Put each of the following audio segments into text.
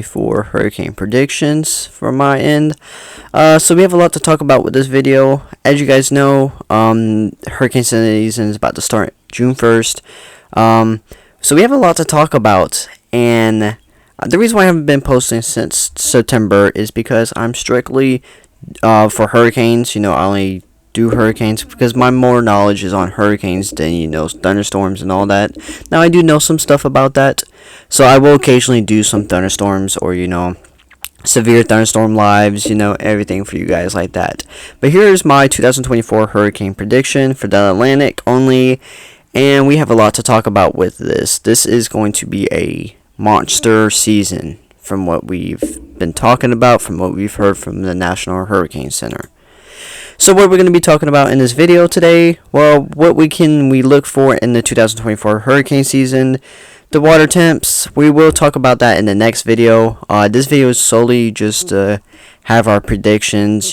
2024 hurricane predictions from my end. So we have a lot to talk about with this video. As you guys know, hurricane season is about to start June 1st. So we have a lot to talk about, and the reason why I haven't been posting since September is because I'm strictly for hurricanes. I only do hurricanes because my more knowledge is on hurricanes than thunderstorms and all that. Now I do know some stuff about that, so I will occasionally do some thunderstorms or severe thunderstorm lives, everything for you guys like that. But here's my 2024 hurricane prediction for the Atlantic only, and we have a lot to talk about with this. This is going to be a monster season from what we've been talking about, from what we've heard from the National Hurricane Center. So what we're going to be talking about in this video today, well, what we look for in the 2024 hurricane season, the water temps. We will talk about that in the next video. This video is solely just to have our predictions.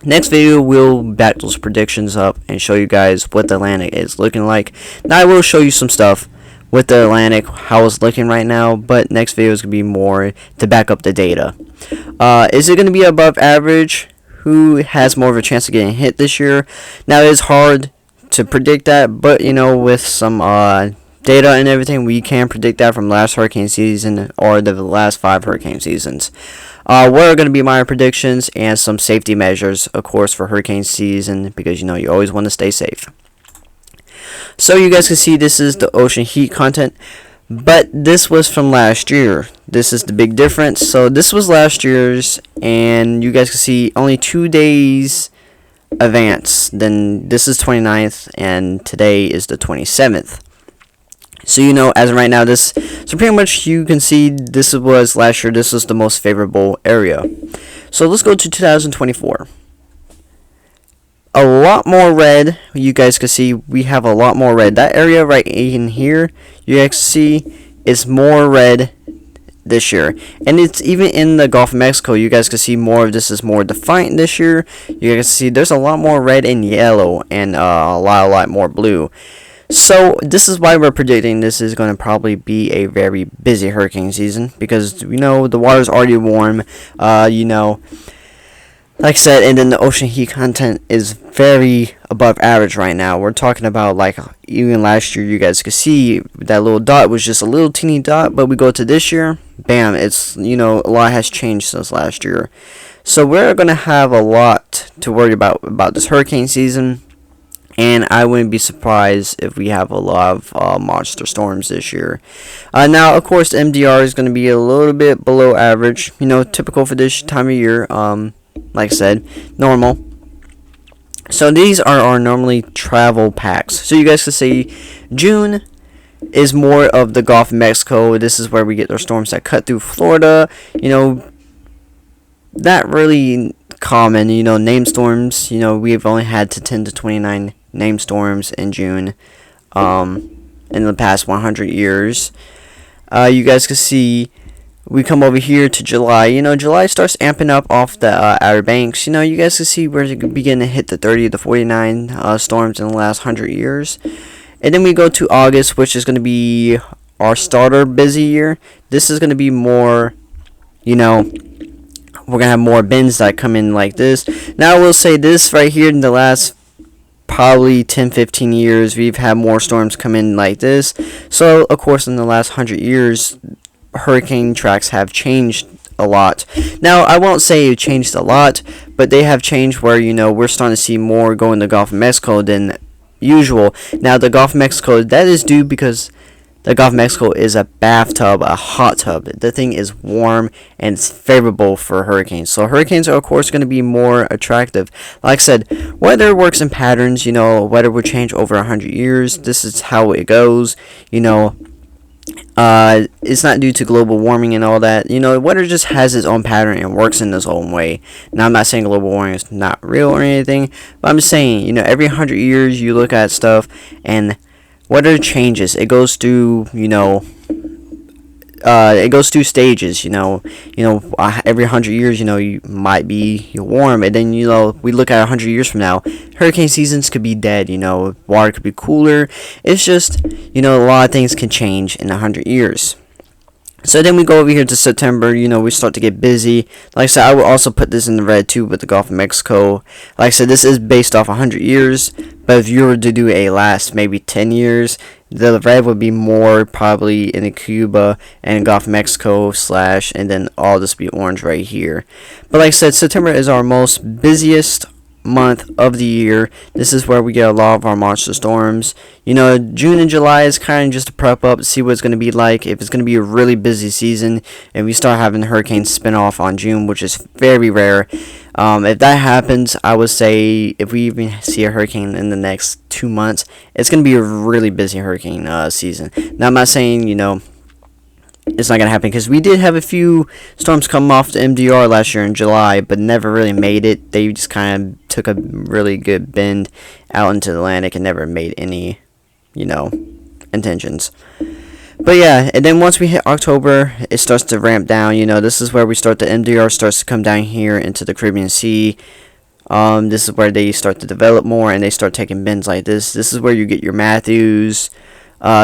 Next video we'll back those predictions up and show you guys what the Atlantic is looking like. Now I will show you some stuff with the Atlantic, how it's looking right now, but next video is going to be more to back up the data. Is it going to be above average? Who has more of a chance of getting hit this year? Now it is hard to predict that, but with some data and everything, we can predict that from last hurricane season or the last 5 hurricane seasons. What are going to be my predictions and some safety measures, of course, for hurricane season, because you always want to stay safe. So you guys can see this is the ocean heat content, but this was from last year. This is the big difference. So this was last year's, and you guys can see only 2 days advance. Then this is 29th, and today is the 27th. So as of right now, so pretty much you can see this was last year. This was the most favorable area. So let's go to 2024. A lot more red. You guys can see we have a lot more red. That area right in here, you guys can see is more red this year, and it's even in the Gulf of Mexico. You guys can see more of this is more defined this year. You guys can see there's a lot more red and yellow, and a lot more blue. So this is why we're predicting this is going to probably be a very busy hurricane season, because the water's already warm. Like I said, and then the ocean heat content is very above average right now. We're talking about, like, even last year, you guys could see that little dot was just a little teeny dot, but we go to this year, bam, it's, a lot has changed since last year. So we're going to have a lot to worry about this hurricane season, and I wouldn't be surprised if we have a lot of monster storms this year. Now, of course, the MDR is going to be a little bit below average, typical for this time of year. Like I said, normal. So these are our normally travel packs. So you guys can see June is more of the Gulf of Mexico. This is where we get our storms that cut through Florida. Not really common. Named storms. We've only had to 10 to 29 named storms in June in the past 100 years. You guys can see we come over here to July. July starts amping up off the Outer Banks. You guys can see we're beginning to hit the 30 to 49 storms in the last 100 years. And then we go to August, which is going to be our starter busy year. This is going to be more, we're going to have more bins that come in like this. Now, I will say this right here in the last probably 10-15 years, we've had more storms come in like this. So, of course, in the last 100 years, hurricane tracks have changed a lot. Now, I won't say it changed a lot, but they have changed where, we're starting to see more go in the Gulf of Mexico than usual. Now, the Gulf of Mexico, that is due because the Gulf of Mexico is a bathtub, a hot tub. The thing is warm and it's favorable for hurricanes. So hurricanes are, of course, going to be more attractive. Like I said, weather works in patterns. Weather will change over 100 years. This is how it goes. It's not due to global warming and all that. Weather just has its own pattern and works in its own way. Now, I'm not saying global warming is not real or anything, but I'm just saying, every 100 years you look at stuff and weather changes. It goes through, it goes through stages, every 100 years, you might be warm, and then, we look at 100 years from now, hurricane seasons could be dead, water could be cooler. It's just, a lot of things can change in 100 years. So then we go over here to September, we start to get busy. Like I said, I will also put this in the red too with the Gulf of Mexico. Like I said, this is based off 100 years, but if you were to do a last maybe 10 years, the red would be more probably in the Cuba and Gulf of Mexico / and then all this be orange right here. But like I said, September is our most busiest month of the year. This is where we get a lot of our monster storms. June and July is kind of just to prep up, see what it's going to be like. If it's going to be a really busy season and we start having hurricanes spin off on June, which is very rare. If that happens, I would say if we even see a hurricane in the next 2 months, it's going to be a really busy hurricane season. Now, I'm not saying, it's not going to happen, because we did have a few storms come off the MDR last year in July, but never really made it. They just kind of took a really good bend out into the Atlantic and never made any, intentions. But yeah, and then once we hit October, it starts to ramp down. This is where we start, the MDR starts to come down here into the Caribbean Sea. This is where they start to develop more, and they start taking bends like this. This is where you get your Matthews.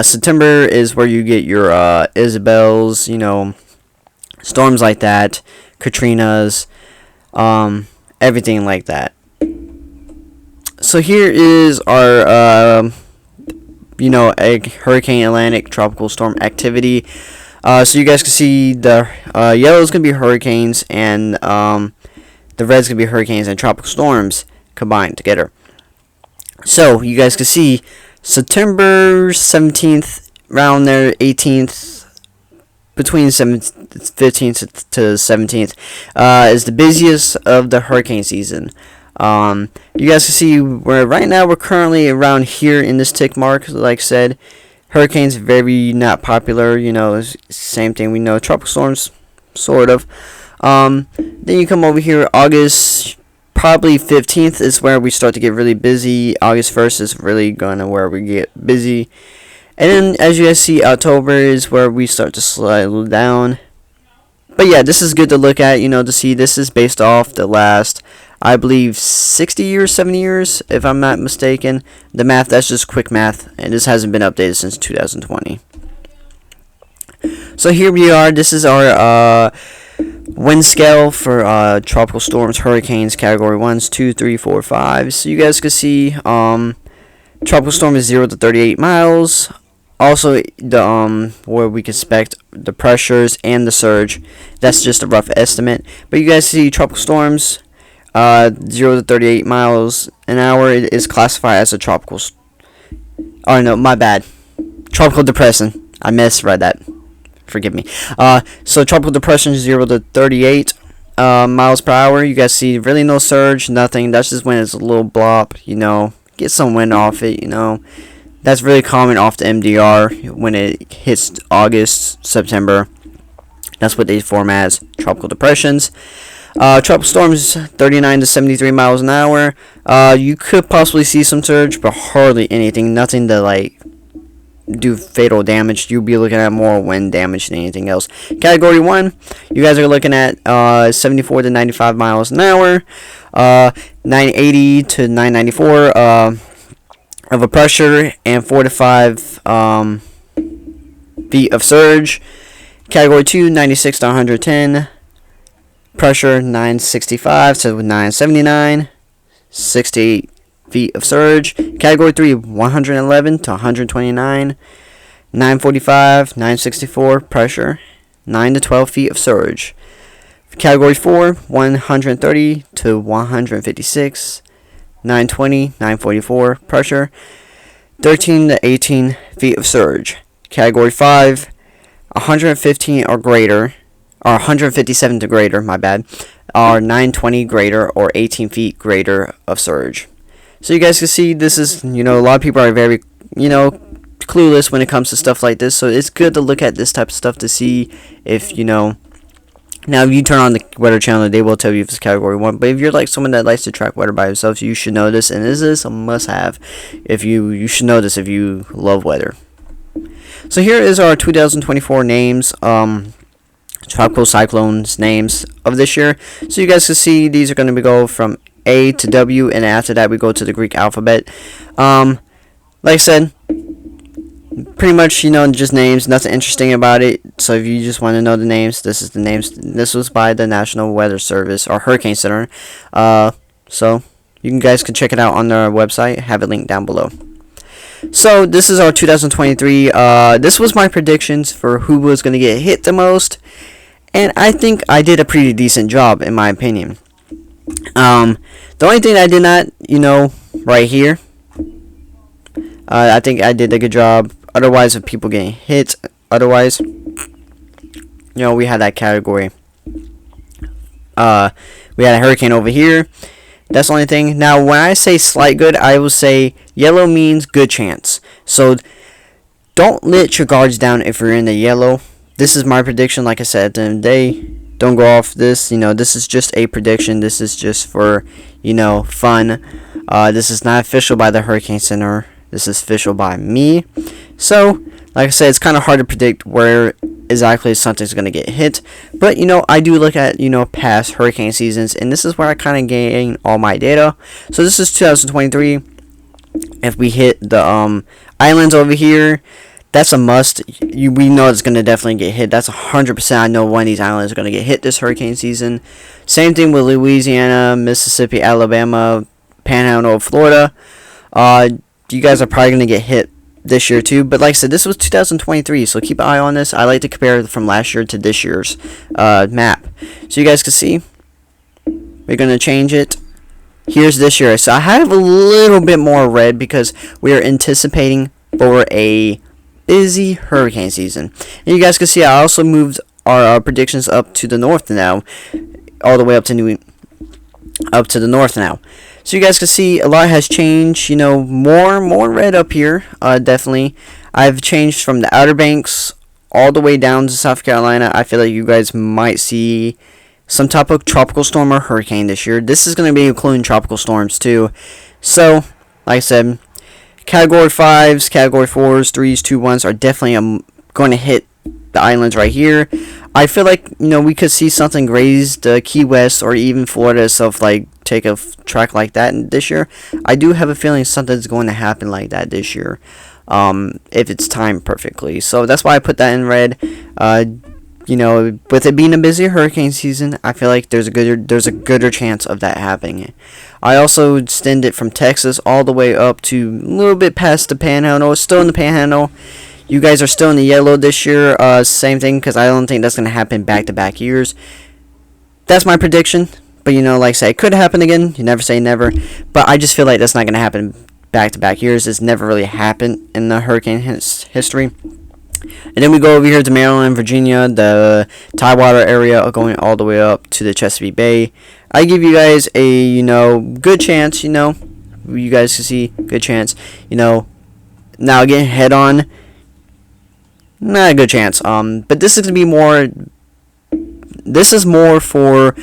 September is where you get your Isabels, storms like that, Katrinas, everything like that. So here is our, a Hurricane Atlantic tropical storm activity. So you guys can see the yellow is going to be hurricanes, and the red is going to be hurricanes and tropical storms combined together. So you guys can see September 17th, around there, 18th, between 15th to 17th, is the busiest of the hurricane season. You guys can see right now we're currently around here in this tick mark. Like I said, hurricanes very not popular. Same thing we know. Tropical storms, sort of. Then you come over here, August. Probably 15th is where we start to get really busy. August 1st is really gonna where we get busy. And then as you guys see, October is where we start to slow down. But yeah, this is good to look at, to see. This is based off the last, I believe, 60 years, 70 years, if I'm not mistaken. The math, that's just quick math, and this hasn't been updated since 2020. So here we are. This is our wind scale for tropical storms, hurricanes, category 1s, 2, 3, 4, 5. So you guys can see tropical storm is 0 to 38 miles. Also, the where we can expect the pressures and the surge. That's just a rough estimate. But you guys see tropical storms 0 to 38 miles an hour. It is classified as a tropical. Oh no, my bad. Tropical depression. I misread that. Forgive me. So tropical depression 0 to 38 miles per hour. You guys see really no surge, nothing. That's just when it's a little blop, get some wind off it, That's really common off the MDR when it hits August, September. That's what they form as tropical depressions. Tropical storms 39 to 73 miles an hour. You could possibly see some surge, but hardly anything. Nothing to do fatal damage. You'll be looking at more wind damage than anything else. Category 1, you guys are looking at 74 to 95 miles an hour, 980 to 994 of a pressure, and 4 to 5 feet of surge. Category 2, 96 to 110, pressure 965 to 979, 68 feet of surge. Category 3, 111 to 129, 945, 964, pressure, 9 to 12 feet of surge. Category 4, 130 to 156, 920, 944, pressure, 13 to 18 feet of surge. Category 5, 115 or greater, or 157 to greater, my bad, or 920 greater, or 18 feet greater of surge. So you guys can see this is, a lot of people are very, clueless when it comes to stuff like this. So it's good to look at this type of stuff to see if, now if you turn on the weather channel, they will tell you if it's category 1. But if you're like someone that likes to track weather by yourself, you should know this. And this is a must-have. If you should know this if you love weather. So here is our 2024 names. Tropical cyclones names of this year. So you guys can see these are going to go from A to W, and after that we go to the Greek alphabet. Like I said, Pretty much, just names, nothing interesting about it. So if you just want to know the names, this is the names. This was by the National Weather Service or Hurricane Center. So you guys can check it out on their website. Have it linked down below. So this is our 2023. This was my predictions for who was going to get hit the most, and I think I did a pretty decent job in my opinion. The only thing I did not, right here, I think I did a good job. Otherwise, of people getting hit. Otherwise, we had that category. We had a hurricane over here. That's the only thing. Now, when I say slight good, I will say yellow means good chance. So, don't let your guards down if you're in the yellow. This is my prediction. Like I said, at the end of the day, don't go off this. This is just a prediction. This is just for, fun. This is not official by the Hurricane Center. This is official by me. So, like I said, it's kind of hard to predict where exactly something's going to get hit. But, I do look at, past hurricane seasons. And this is where I kind of gain all my data. So, this is 2023. If we hit the islands over here, that's a must. We know it's going to definitely get hit. That's 100%. I know one of these islands are going to get hit this hurricane season. Same thing with Louisiana, Mississippi, Alabama, Panhandle, Florida. You guys are probably going to get hit this year too. But like I said, this was 2023, so keep an eye on this. I like to compare from last year to this year's map. So you guys can see, we're going to change it. Here's this year. So I have a little bit more red because we are anticipating for a busy hurricane season. And you guys can see I also moved our predictions up to the north now, all the way up to the north now. So you guys can see a lot has changed. More red up here. Definitely, I've changed from the Outer Banks all the way down to South Carolina. I feel like you guys might see some type of tropical storm or hurricane this year. This is going to be including tropical storms too. So, like I said, Category 5s, Category 4s, 3s, 2, 1s are definitely going to hit the islands right here. I feel like, we could see something graze the Key West or even Florida itself, like take a track like that this year. I do have a feeling something's going to happen like that this year, if it's timed perfectly. So that's why I put that in red. With it being a busy hurricane season, I feel like there's a gooder chance of that happening. I also extend it from Texas all the way up to a little bit past the Panhandle. It's still in the Panhandle. You guys are still in the yellow this year. Same thing, because I don't think that's going to happen back-to-back years. That's my prediction. But, like I say, it could happen again. You never say never. But I just feel like that's not going to happen back-to-back years. It's never really happened in the hurricane history. And then we go over here to Maryland, Virginia, the Tidewater area, going all the way up to the Chesapeake Bay. I give you guys a, good chance, you guys can see, good chance, now again, head on, not a good chance, but this is going to be more, this is more for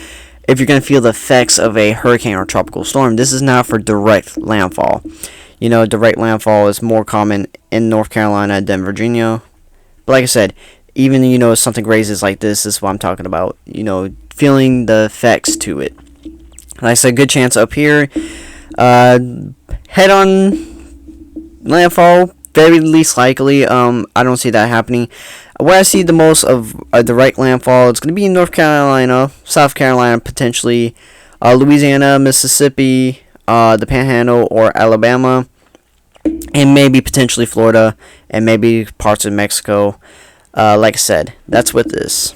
if you're going to feel the effects of a hurricane or tropical storm. This is not for direct landfall. Direct landfall is more common in North Carolina than Virginia. But like I said, even, if something grazes like this is what I'm talking about. Feeling the effects to it. Like I said, good chance up here. Head on landfall, very least likely. I don't see that happening. Where I see the most of a direct landfall, it's going to be in North Carolina, South Carolina, potentially, Louisiana, Mississippi, the Panhandle, or Alabama. And maybe potentially Florida, and maybe parts of Mexico. Like I said, that's with this.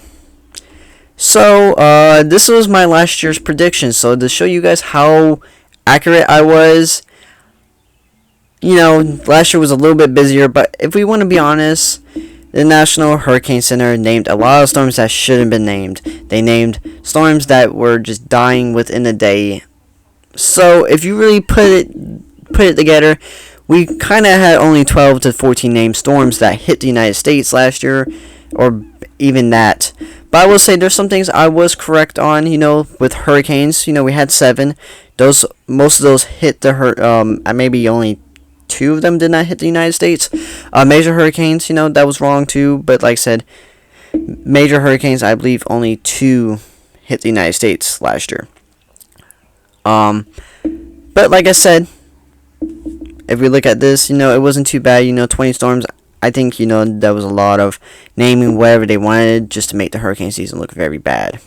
So, this was my last year's prediction. So, to show you guys how accurate I was, last year was a little bit busier. But if we want to be honest, the National Hurricane Center named a lot of storms that shouldn't have been named. They named storms that were just dying within a day. So, if you really put it together, we kind of had only 12 to 14 named storms that hit the United States last year, or even that. But I will say there's some things I was correct on, with hurricanes. We had 7. Most of those hit the maybe only 2 of them did not hit the United States. Major hurricanes, that was wrong too. But like I said, major hurricanes, I believe only 2 hit the United States last year. But like I said, if we look at this, it wasn't too bad. 20 storms. I think, there was a lot of naming whatever they wanted just to make the hurricane season look very bad.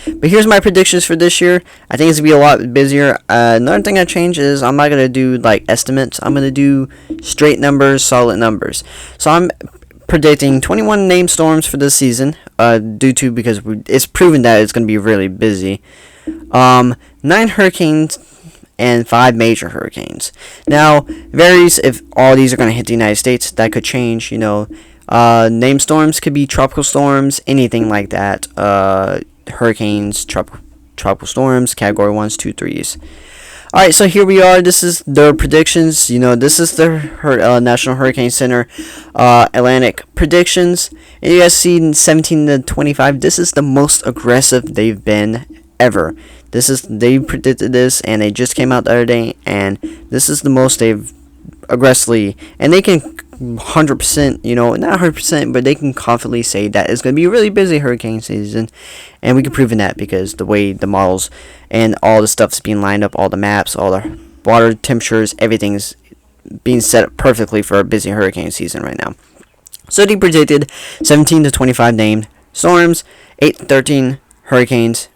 But here's my predictions for this year. I think it's going to be a lot busier. Another thing I changed is I'm not going to do like estimates. I'm going to do straight numbers, solid numbers. So I'm predicting 21 named storms for this season, because it's proven that it's going to be really busy. 9 hurricanes and 5 major hurricanes. Now, varies if all these are going to hit the United States. That could change, named storms could be tropical storms, anything like that. Hurricanes, tropical storms, category 1s, 2, 3s. Alright, so here we are. This is their predictions. This is the National Hurricane Center Atlantic predictions. And you guys see 17 to 25. This is the most aggressive they've been ever. They predicted this, and they just came out the other day, and this is the most they've aggressively, and they can 100%, not 100%, but they can confidently say that it's going to be a really busy hurricane season, and we can prove that because the way the models and all the stuff's being lined up, all the maps, all the water temperatures, everything's being set up perfectly for a busy hurricane season right now. So they predicted 17 to 25 named storms, 8 to 13 hurricanes,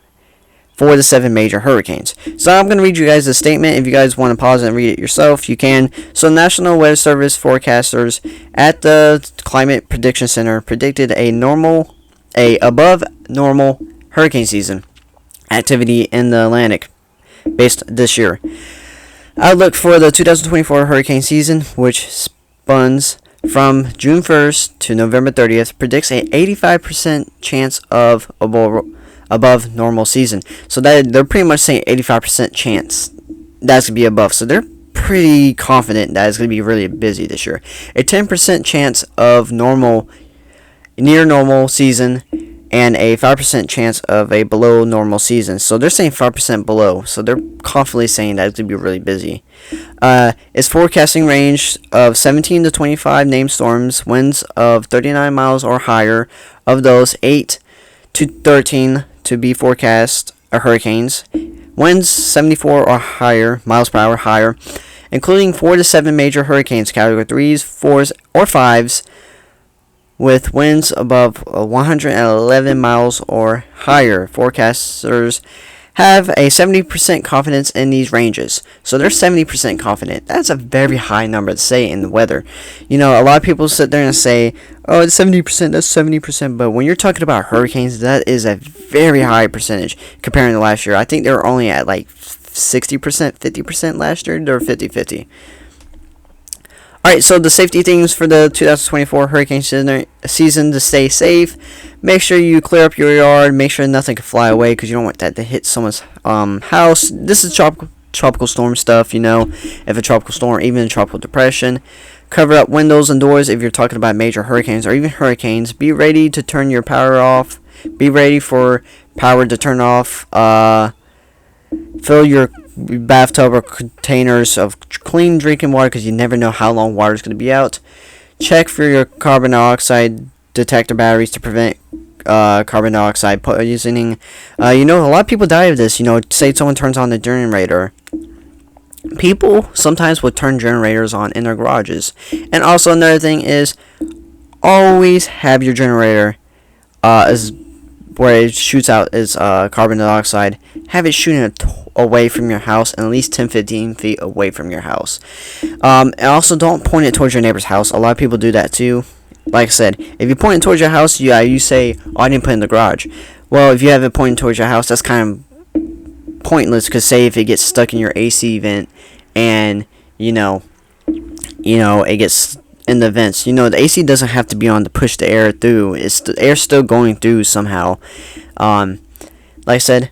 4 to 7 major hurricanes. So I'm going to read you guys the statement. If you guys want to pause and read it yourself, you can. So National Weather Service forecasters at the Climate Prediction Center predicted a above normal hurricane season activity in the Atlantic based this year. Outlook for the 2024 hurricane season, which spans from June 1st to November 30th, predicts a 85% chance of above normal season. So that they're pretty much saying 85% chance that's going to be above. So they're pretty confident that it's going to be really busy this year. A 10% chance of near normal season, and a 5% chance of a below normal season. So they're saying 5% below. So they're confidently saying that it's going to be really busy. Its forecasting range of 17 to 25 named storms, winds of 39 miles or higher. Of those, 8 to 13 to be forecast are hurricanes, winds 74 or higher miles per hour higher, including 4 to 7 major hurricanes, category 3s, 4s, or 5s, with winds above 111 miles or higher. Forecasters have a 70% confidence in these ranges. So they're 70% confident. That's a very high number to say in the weather. A lot of people sit there and say, oh, it's 70%, that's 70%. But when you're talking about hurricanes, that is a very high percentage comparing to last year. I think they were only at like 60%, 50% last year. They were 50-50. Alright, so the safety things for the 2024 hurricane season to stay safe. Make sure you clear up your yard. Make sure nothing can fly away because you don't want that to hit someone's house. This is tropical storm stuff, if a tropical storm, even a tropical depression. Cover up windows and doors if you're talking about major hurricanes or even hurricanes. Be ready to turn your power off. Be ready for power to turn off. Fill your bathtub or containers of clean drinking water because you never know how long water is going to be out. Check for your carbon dioxide detector batteries to prevent carbon dioxide poisoning. A lot of people die of this. Say someone turns on the generator. People sometimes will turn generators on in their garages. And also another thing is always have your generator where it shoots out its carbon dioxide. Have it shooting away from your house and at least 10-15 feet away from your house. And also don't point it towards your neighbor's house. A lot of people do that too. Like I said, if you point it towards your house, you say, oh, I didn't put it in the garage. Well, if you have it pointing towards your house, that's kind of pointless because say if it gets stuck in your AC vent and it gets in the vents. The AC doesn't have to be on to push the air through. The air's still going through somehow. Like I said,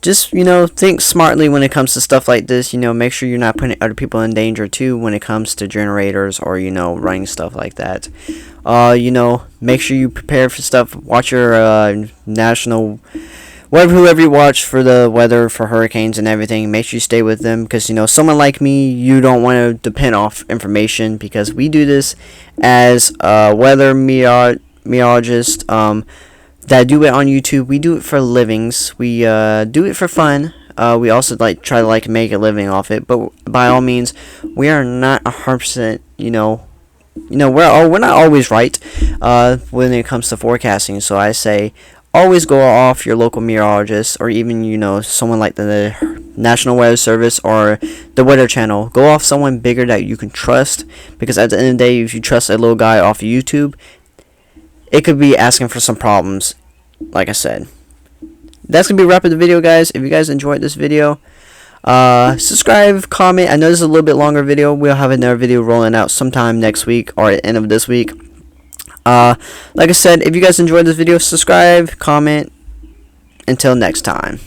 just, think smartly when it comes to stuff like this. Make sure you're not putting other people in danger too when it comes to generators or, running stuff like that. Make sure you prepare for stuff. Watch your national, whoever you watch for the weather for hurricanes and everything. Make sure you stay with them because, someone like me, you don't want to depend off information because we do this as weather meteorologist. That do it on YouTube. We do it for livings. We do it for fun. We also try to make a living off it. But by all means, we are not 100%, we're not always right when it comes to forecasting. So I say always go off your local meteorologist, or even someone like the National Weather Service or the Weather Channel. Go off someone bigger that you can trust, because at the end of the day, if you trust a little guy off of YouTube, it could be asking for some problems. Like I said, that's gonna be a wrap of the video, guys. If you guys enjoyed this video, subscribe, comment. I know this is a little bit longer video. We'll have another video rolling out sometime next week or at the end of this week. Like I said, if you guys enjoyed this video, subscribe, comment. Until next time.